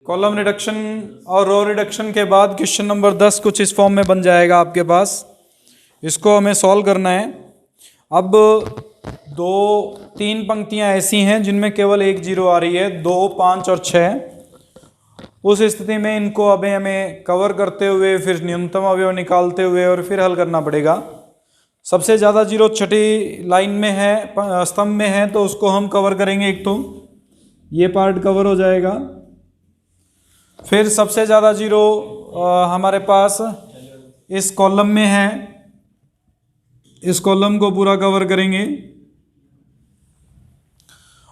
Column reduction और रो reduction के बाद क्वेश्चन नंबर 10 कुछ इस फॉर्म में बन जाएगा आपके पास। इसको हमें सॉल्व करना है। अब दो तीन पंक्तियां ऐसी हैं जिनमें केवल एक जीरो आ रही है, 2, 5 और 6। उस स्थिति में इनको अभी हमें कवर करते हुए फिर न्यूनतम अवयव निकालते हुए और फिर हल करना पड़ेगा। सबसे ज़्यादा जीरो छठी लाइन में है, स्तंभ में है, तो उसको हम कवर करेंगे। एक तो ये पार्ट कवर हो जाएगा। फिर सबसे ज़्यादा जीरो हमारे पास इस कॉलम में है, इस कॉलम को पूरा कवर करेंगे।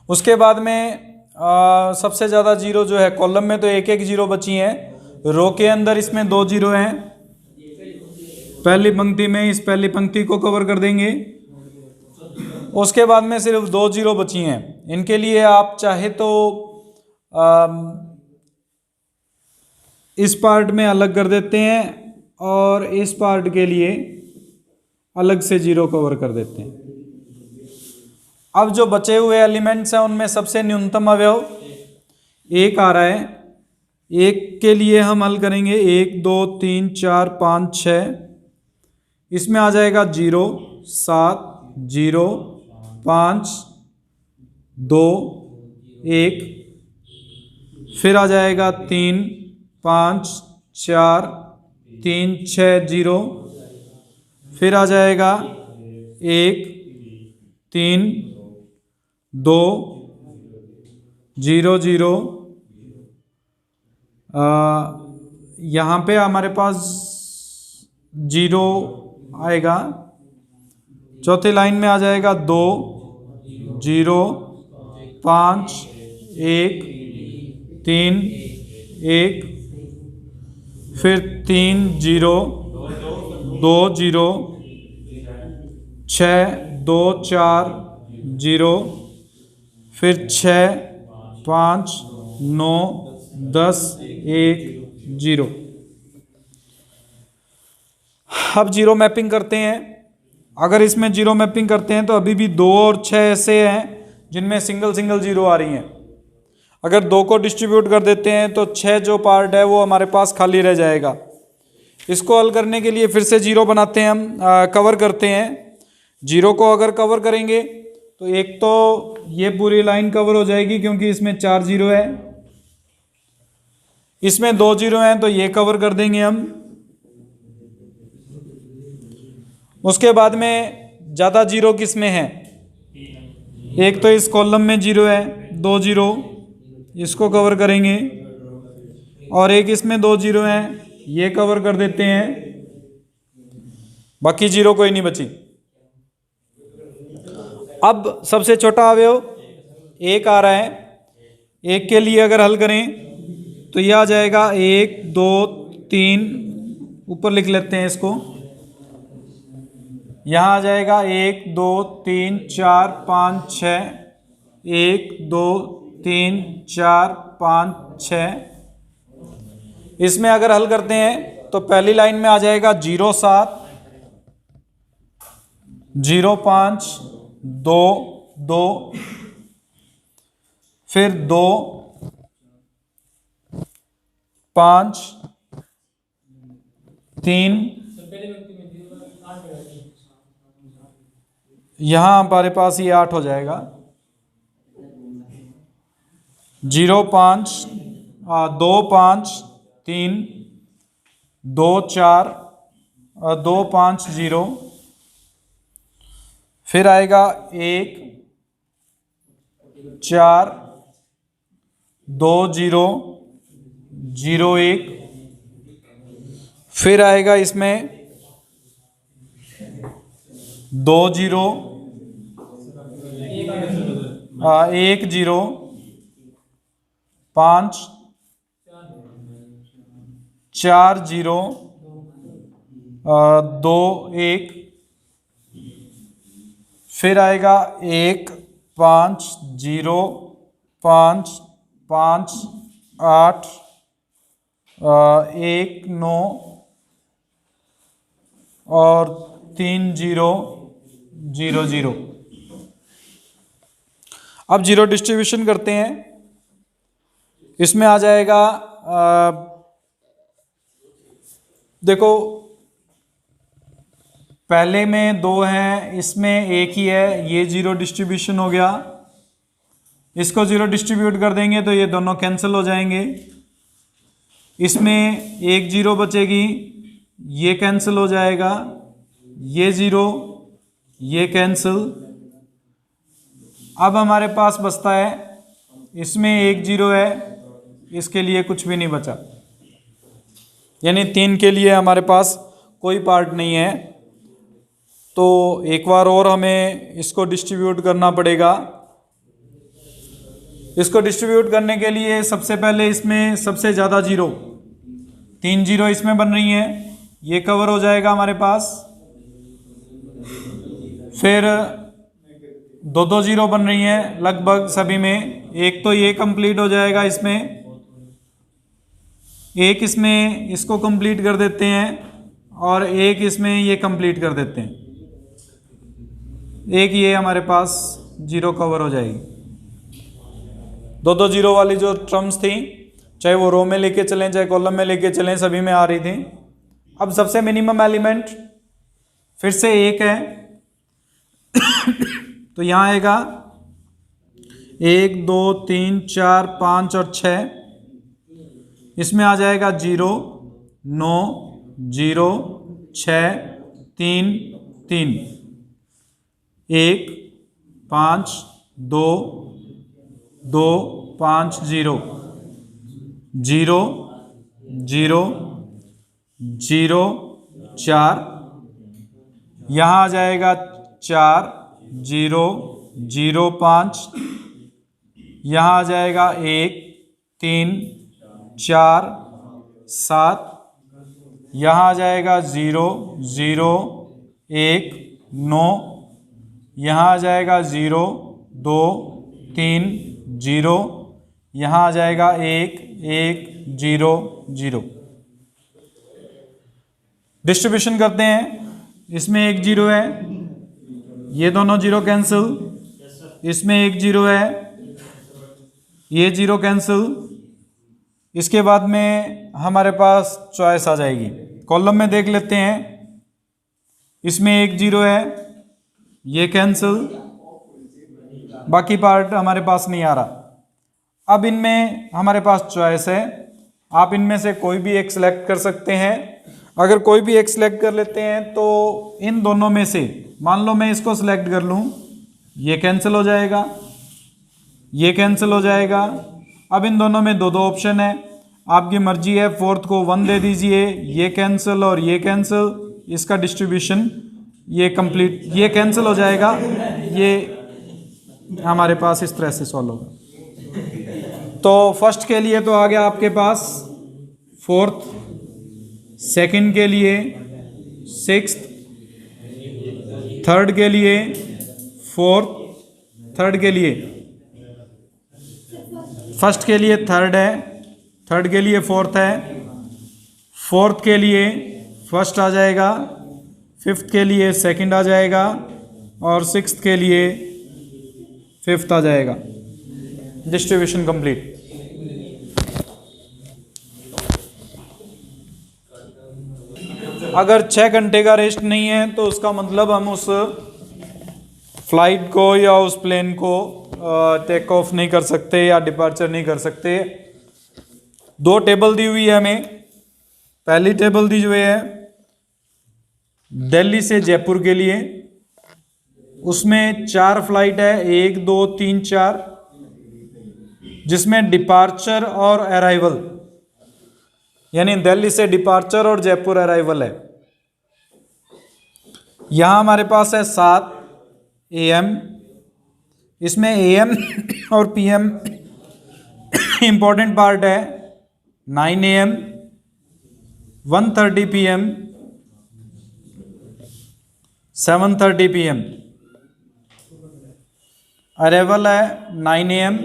उसके बाद में सबसे ज़्यादा जीरो जो है कॉलम में, तो एक एक जीरो बची है। रो के अंदर इसमें 2 जीरो हैं। पहली पंक्ति में इस पहली पंक्ति को कवर कर देंगे। उसके बाद में सिर्फ 2 जीरो बची हैं। इनके लिए आप चाहे तो इस पार्ट में अलग कर देते हैं और इस पार्ट के लिए अलग से जीरो कवर कर देते हैं। अब जो बचे हुए एलिमेंट्स हैं उनमें सबसे न्यूनतम अवयव 1 आ रहा है। 1 के लिए हम हल करेंगे 1, 2, 3, 4, 5, 6। इसमें आ जाएगा 0, 7, 0, 5, 2, 1। फिर आ जाएगा 3, 5, 4, 3, 6, 0। फिर आ जाएगा 1, 3, 2, 0, 0। यहाँ पे हमारे पास 0 आएगा। चौथी लाइन में आ जाएगा 2, 0, 5, 1, 3, 1। फिर 3, 0, 2, 0, 6, 2, 4, 0। फिर 6, 5, 9, 10, 1, 0। अब जीरो मैपिंग करते हैं। अगर इसमें जीरो मैपिंग करते हैं तो अभी भी 2 और 6 ऐसे हैं जिनमें सिंगल सिंगल जीरो आ रही हैं। अगर 2 को डिस्ट्रीब्यूट कर देते हैं तो 6 जो पार्ट है वो हमारे पास खाली रह जाएगा। इसको हल करने के लिए फिर से जीरो बनाते हैं हम, कवर करते हैं। जीरो को अगर कवर करेंगे तो एक तो ये पूरी लाइन कवर हो जाएगी क्योंकि इसमें 4 जीरो है। इसमें 2 जीरो हैं तो ये कवर कर देंगे हम। उसके बाद में ज़्यादा जीरो किस में है? एक तो इस कॉलम में जीरो है, 2 जीरो, इसको कवर करेंगे। और एक इसमें 2 जीरो हैं, ये कवर कर देते हैं। बाकी जीरो कोई नहीं बची। अब सबसे छोटा अवयव 1 आ रहा है। 1 के लिए अगर हल करें तो यह आ जाएगा 1, 2, 3। ऊपर लिख लेते हैं इसको। यहाँ आ जाएगा 1, 2, 3, 4, 5, 6। 1, 2, 3, 4, 5, 6। इसमें अगर हल करते हैं तो पहली लाइन में आ जाएगा 0, 7, 0, 5, 2, 2। फिर 2, 5, 3। यहाँ हमारे पास ये 8 हो जाएगा। 0, 5, 2, 5, 3, 2, 4, 2, 5, 0। फिर आएगा 1, 4, 2, 0, 0, 1। फिर आएगा इसमें 2 जीरो, 1 जीरो, 5, 4 जीरो, 2, 1। फिर आएगा 1, 5, 0, 5, 5, 8, 1, 9 और 3, 0, 0, 0। अब जीरो डिस्ट्रीब्यूशन करते हैं। इसमें आ जाएगा देखो पहले में 2 है, इसमें 1 ही है, ये 0 डिस्ट्रीब्यूशन हो गया। इसको 0 डिस्ट्रीब्यूट कर देंगे तो ये दोनों कैंसिल हो जाएंगे। इसमें 1 0 बचेगी, ये कैंसिल हो जाएगा, ये 0, ये कैंसिल। अब हमारे पास बचता है, इसमें 1 0 है, इसके लिए कुछ भी नहीं बचा, यानी 3 के लिए हमारे पास कोई पार्ट नहीं है। तो एक बार और हमें इसको डिस्ट्रीब्यूट करना पड़ेगा। इसको डिस्ट्रीब्यूट करने के लिए सबसे पहले इसमें सबसे ज़्यादा 0, 3 0 इसमें बन रही हैं, ये कवर हो जाएगा हमारे पास। फिर 2 2 0 बन रही हैं लगभग सभी में, एक तो ये कंप्लीट हो जाएगा इसमें, एक इसमें इसको कंप्लीट कर देते हैं और एक इसमें ये कंप्लीट कर देते हैं, एक ये हमारे पास 0 कवर हो जाएगी। 2 2 0 वाली जो टर्म्स थी, चाहे वो रो में लेके चलें चाहे कॉलम में लेके चलें, सभी में आ रही थी। अब सबसे मिनिमम एलिमेंट फिर से 1 है तो यहाँ आएगा 1 2 3 4 5 और 6, इसमें आ जाएगा 0 9 0 6 3 3 1 5 2 2 5 0 0 0 0 4, यहाँ आ जाएगा 4 0 0 5, यहाँ आ जाएगा 1 3 4 7, यहाँ आ जाएगा 0 0 1 9, यहाँ आ जाएगा 0 2 3 0, यहाँ आ जाएगा 1 1 0 0। डिस्ट्रीब्यूशन करते हैं, इसमें 1 0 है, ये दोनों 0 कैंसिल, इसमें 1 0 है, ये 0 कैंसिल। इसके बाद में हमारे पास चॉइस आ जाएगी, कॉलम में देख लेते हैं, इसमें 1 0 है, ये कैंसिल, बाकी पार्ट हमारे पास नहीं आ रहा। अब इनमें हमारे पास चॉइस है, आप इनमें से कोई भी एक सिलेक्ट कर सकते हैं। अगर कोई भी एक सिलेक्ट कर लेते हैं तो इन दोनों में से मान लो मैं इसको सिलेक्ट कर लूँ, ये कैंसिल हो जाएगा, ये कैंसिल हो जाएगा। अब इन दोनों में 2 2 ऑप्शन है, आपकी मर्जी है, फोर्थ को 1 दे दीजिए, ये कैंसिल और ये कैंसिल, इसका डिस्ट्रीब्यूशन ये कंप्लीट, ये कैंसिल हो जाएगा, ये हमारे पास इस तरह से सॉल्व होगा। तो फर्स्ट के लिए तो आ गया आपके पास फोर्थ, सेकंड के लिए सिक्स्थ, थर्ड के लिए फोर्थ, थर्ड के लिए फर्स्ट के लिए थर्ड है, थर्ड के लिए फोर्थ है, फोर्थ के लिए फर्स्ट आ जाएगा, फिफ्थ के लिए सेकंड आ जाएगा और सिक्स्थ के लिए फिफ्थ आ जाएगा। Distribution complete. अगर 6 घंटे का रेस्ट नहीं है तो उसका मतलब हम उस फ्लाइट को या उस प्लेन को टेक ऑफ नहीं कर सकते या डिपार्चर नहीं कर सकते। 2 टेबल दी हुई है हमें। पहली टेबल दी हुई है दिल्ली से जयपुर के लिए, उसमें 4 फ्लाइट है, 1 2 3 4, जिसमें डिपार्चर और अराइवल, यानी दिल्ली से डिपार्चर और जयपुर अराइवल है। यहाँ हमारे पास है 7 AM, इसमें AM और PM इंपॉर्टेंट पार्ट है। 9 AM, 1:30 PM, 7:30 PM। अराइवल है 9 AM,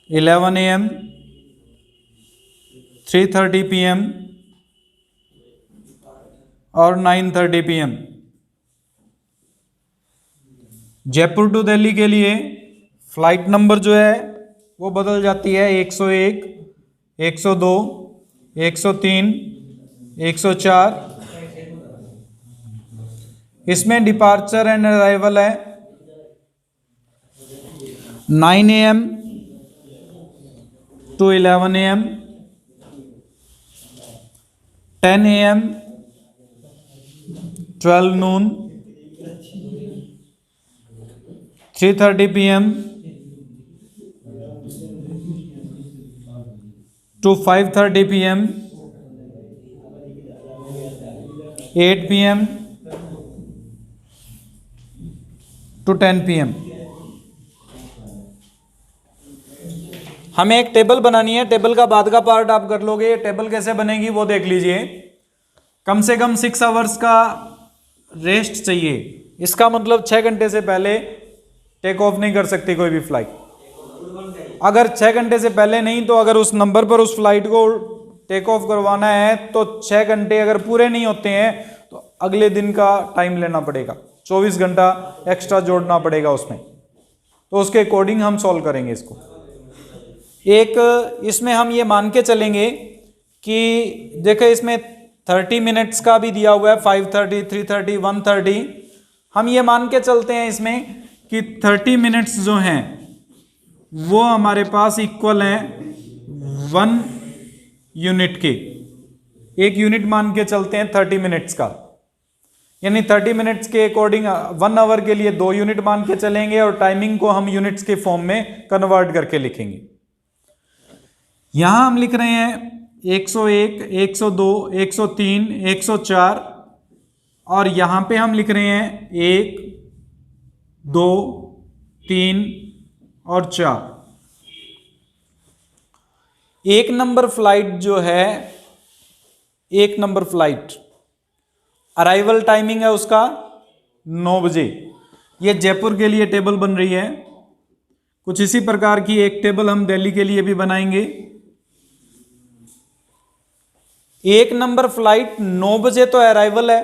11 AM, 3:30 PM और 9:30 PM। जयपुर टू दिल्ली के लिए फ्लाइट नंबर जो है वो बदल जाती है 101, 102, 103, 104। इसमें डिपार्चर एंड अराइवल है 9 AM to 11 AM, 10 AM, 12 noon, 3:30 PM to 5:30 PM, 8 PM to 10 PM। हमें एक टेबल बनानी है, टेबल का बाद का पार्ट आप कर लोगे। टेबल कैसे बनेगी वो देख लीजिए। कम से कम 6 आवर्स का रेस्ट चाहिए। इसका मतलब 6 घंटे से पहले टेक ऑफ नहीं कर सकती कोई भी फ्लाइट। अगर 6 घंटे से पहले नहीं तो अगर उस नंबर पर उस फ्लाइट को टेक ऑफ करवाना है तो 6 घंटे अगर पूरे नहीं होते हैं तो अगले दिन का टाइम लेना पड़ेगा, 24 घंटा एक्स्ट्रा जोड़ना पड़ेगा उसमें। तो उसके अकॉर्डिंग हम सॉल्व करेंगे इसको। एक इसमें हम ये मान के चलेंगे कि देखो इसमें 30 मिनट्स का भी दिया हुआ है, 5:30, 3:30, 1:30। हम ये मान के चलते हैं इसमें कि 30 मिनट्स जो हैं वो हमारे पास इक्वल हैं 1 यूनिट के। एक यूनिट मान के चलते हैं 30 मिनट्स का, यानी 30 मिनट्स के अकॉर्डिंग 1 आवर के लिए 2 यूनिट मान के चलेंगे और टाइमिंग को हम यूनिट्स के फॉर्म में कन्वर्ट करके लिखेंगे। यहां हम लिख रहे हैं 101, 102, 103, 104 और यहां पे हम लिख रहे हैं 1, 2, 3 और 4। 1 नंबर फ्लाइट जो है, 1 नंबर फ्लाइट अराइवल टाइमिंग है उसका 9 बजे। ये जयपुर के लिए टेबल बन रही है। कुछ इसी प्रकार की एक टेबल हम दिल्ली के लिए भी बनाएंगे। 1 नंबर फ्लाइट 9 बजे तो अराइवल है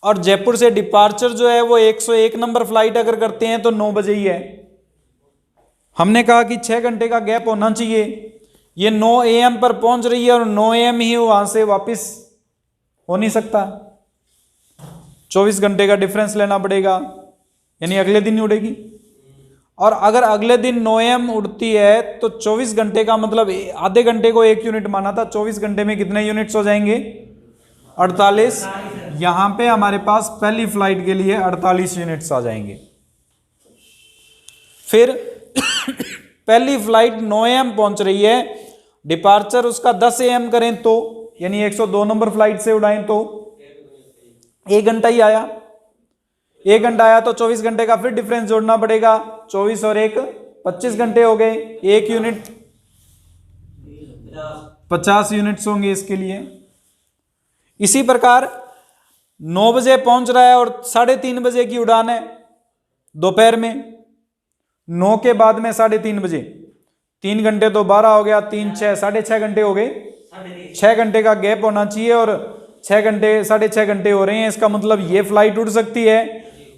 और जयपुर से डिपार्चर जो है वो 101 नंबर फ्लाइट अगर करते हैं तो 9 बजे ही है। हमने कहा कि 6 घंटे का गैप होना चाहिए। ये 9 AM पर पहुंच रही है और 9 AM ही वहां से वापस हो नहीं सकता, 24 घंटे का डिफरेंस लेना पड़ेगा, यानी अगले दिन ही उड़ेगी। और अगर अगले दिन 9 AM उड़ती है तो 24 घंटे का मतलब आधे घंटे को 1 यूनिट माना था, 24 घंटे में कितने यूनिट्स हो जाएंगे? 48। यहां पे हमारे पास पहली फ्लाइट के लिए 48 यूनिट्स आ जाएंगे। फिर पहली फ्लाइट 9 AM पहुंच रही है, डिपार्चर उसका 10 AM करें तो, यानी 102 नंबर फ्लाइट से उड़ाएं तो 1 घंटा ही आया। 1 घंटा आया तो 24 घंटे का फिर डिफरेंस जोड़ना पड़ेगा। 24 और 1 25 घंटे हो गए। 1 यूनिट 50 यूनिट्स होंगे इसके लिए। इसी प्रकार 9 बजे पहुंच रहा है और 3:30 बजे की उड़ान है दोपहर में। 9 के बाद में 3:30 बजे, 3 घंटे तो 12 हो गया, 3, 6, 6.5 घंटे हो गए। 6 घंटे का गैप होना चाहिए और 6 घंटे 6.5 घंटे हो रहे हैं। इसका मतलब ये फ्लाइट उड़ सकती है,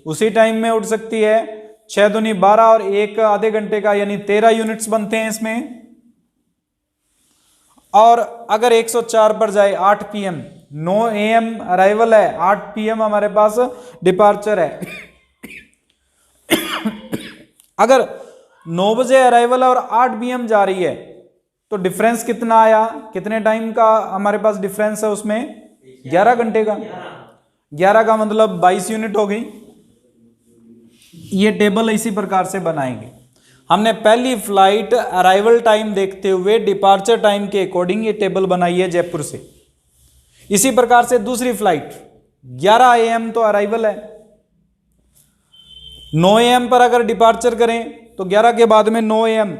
उसी टाइम में उड़ सकती है। 6 दूनी 12 और 1 आधे घंटे का, यानी 13 यूनिट्स बनते हैं इसमें। और अगर 104 पर जाए 8 PM, 9 AM अराइवल है, 8 PM हमारे पास डिपार्चर है। अगर 9 बजे अराइवल है और 8 PM जा रही है तो डिफरेंस कितना आया? कितने टाइम का हमारे पास डिफरेंस है उसमें? 11 घंटे का। 11 का मतलब 22 यूनिट हो गई। ये टेबल इसी प्रकार से बनाएंगे। हमने पहली फ्लाइट अराइवल टाइम देखते हुए डिपार्चर टाइम के अकॉर्डिंग ये टेबल बनाई है जयपुर से। इसी प्रकार से दूसरी फ्लाइट 11 AM तो अराइवल है, 9 AM पर अगर डिपार्चर करें तो 11 के बाद में 9 AM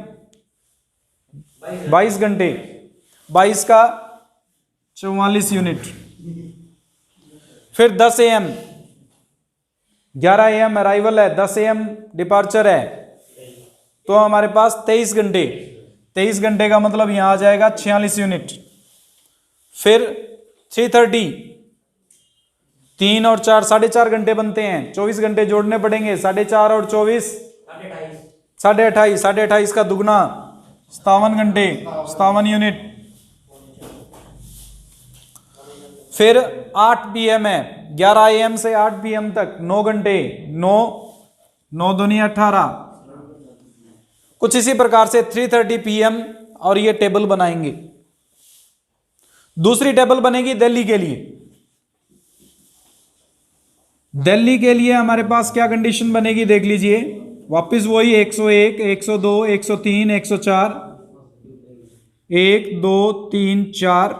22 घंटे, 22 का 44 यूनिट। फिर 10 AM, 11 AM अराइवल है, 10 AM डिपार्चर है, तो हमारे पास 23 घंटे। 23 घंटे का मतलब यहां आ जाएगा 46 यूनिट। फिर 3:30, 3 और 4 4.5 घंटे बनते हैं, 24 घंटे जोड़ने पड़ेंगे। 4.5 और 24 28.5 का दुगना 57 घंटे, 57 यूनिट। फिर 8 PM है, 11 AM से 8 PM तक 9 घंटे, 9 दूनी 18। कुछ इसी प्रकार से 3:30 PM और ये टेबल बनाएंगे। दूसरी टेबल बनेगी दिल्ली के लिए। दिल्ली के लिए हमारे पास क्या कंडीशन बनेगी देख लीजिए, वापस वही 101, 102, 103, 104, 1 2 3 4।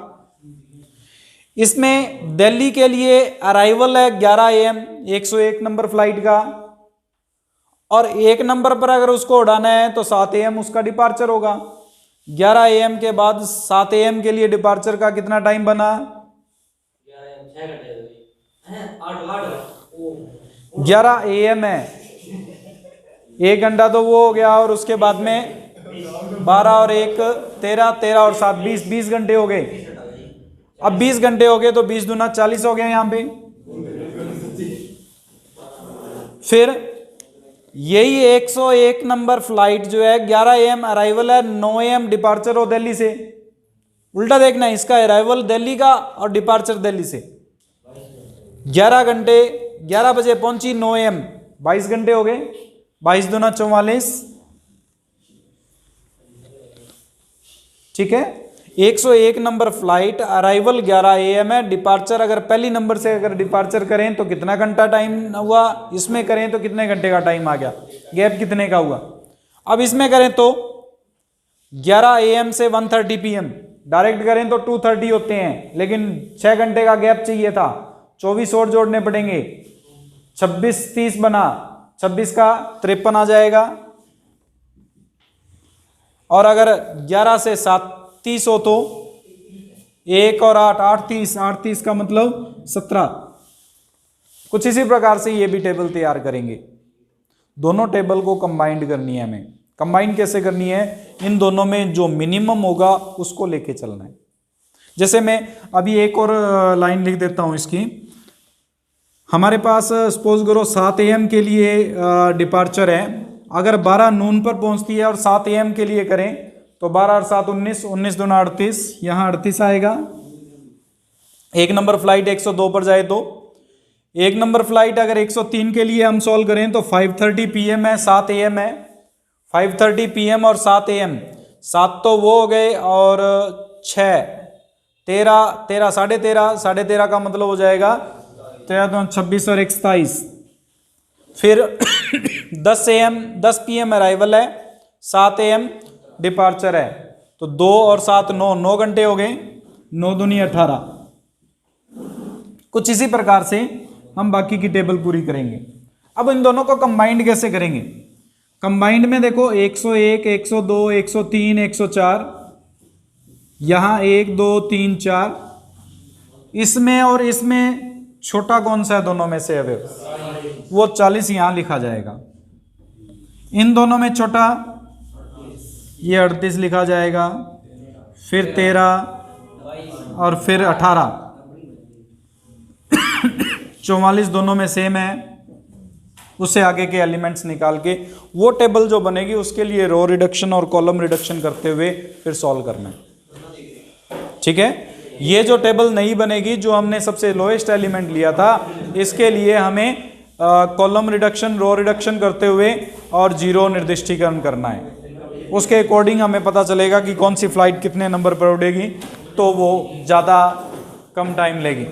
इसमें दिल्ली के लिए अराइवल है 11 AM 101 नंबर फ्लाइट का, और 1 नंबर पर अगर उसको उड़ाना है तो 7 AM उसका डिपार्चर होगा। 11 AM के बाद 7 AM के लिए डिपार्चर का कितना टाइम बना? 11 AM है, 1 घंटा तो वो हो गया, और उसके बाद में 12 और 1 13, 13 और 7 20 घंटे हो गए। अब 20 घंटे हो गए तो 20 दूना 40 हो गया यहां पे। फिर यही 101 नंबर फ्लाइट जो है 11 AM अराइवल है, 9 AM डिपार्चर हो दिल्ली से। उल्टा देखना, इसका अराइवल दिल्ली का और डिपार्चर दिल्ली से। 11 घंटे, 11 बजे पहुंची, 9 AM 22 घंटे हो गए, 22 दूना 44। ठीक है, 101 नंबर फ्लाइट अराइवल 11 AM है, डिपार्चर अगर पहली नंबर से अगर डिपार्चर करें तो कितना घंटा टाइम हुआ, इसमें करें तो कितने घंटे का टाइम आ गया, गैप कितने का हुआ। अब इसमें करें तो 11 AM से 1:30 PM, डायरेक्ट करें तो 2:30 होते हैं, लेकिन 6 घंटे का गैप चाहिए था, 24 और जोड़ने पड़ेंगे, 26 30 बना, 26 का 53 आ जाएगा। और अगर 11 से 7:30 हो तो 1 और 8 8:30, 8:30 का मतलब 17। कुछ इसी प्रकार से ये भी टेबल तैयार करेंगे। दोनों टेबल को कंबाइंड करनी है हमें। कंबाइन कैसे करनी है? इन दोनों में जो मिनिमम होगा उसको लेके चलना है। जैसे मैं अभी एक और लाइन लिख देता हूं इसकी। हमारे पास सपोज करो 7 AM के लिए डिपार्चर है, अगर 12 नून पर पहुंचती है और 7 AM के लिए करें तो 12 और 7 19, 19 दूना 38, यहाँ 38 आएगा। 1 नंबर फ्लाइट 102 पर जाए तो 1 नंबर फ्लाइट अगर 103 के लिए हम सॉल्व करें तो 5:30 PM है, 7 AM है, 5:30 PM और 7 AM, 7 तो वो हो गए और 6 13 13 13.5, 13.5 का मतलब हो जाएगा 13 26 और 1 27। फिर 10 PM अराइवल है, 7 AM डिपार्चर है, तो 2 और 7 9 घंटे हो गए, 9 दूनी 18। कुछ इसी प्रकार से हम बाकी की टेबल पूरी करेंगे। अब इन दोनों को कंबाइंड कैसे करेंगे? कंबाइंड में देखो 101, 102, 103, 104, यहाँ 1 2 3 4, इसमें और इसमें छोटा कौन सा है दोनों में से? अवयव वो 40 यहां लिखा जाएगा। इन दोनों में छोटा ये 38 लिखा जाएगा, फिर 13 और फिर 18, 44 दोनों में सेम है। उससे आगे के एलिमेंट्स निकाल के वो टेबल जो बनेगी उसके लिए रो रिडक्शन और कॉलम रिडक्शन करते हुए फिर सॉल्व करना है। ठीक है, ये जो टेबल नहीं बनेगी जो हमने सबसे लोएस्ट एलिमेंट लिया था, इसके लिए हमें कॉलम रिडक्शन रो रिडक्शन करते हुए और जीरो निर्दिष्टीकरण करना है। उसके अकॉर्डिंग हमें पता चलेगा कि कौन सी फ्लाइट कितने नंबर पर उड़ेगी, तो वो ज़्यादा कम टाइम लेगी।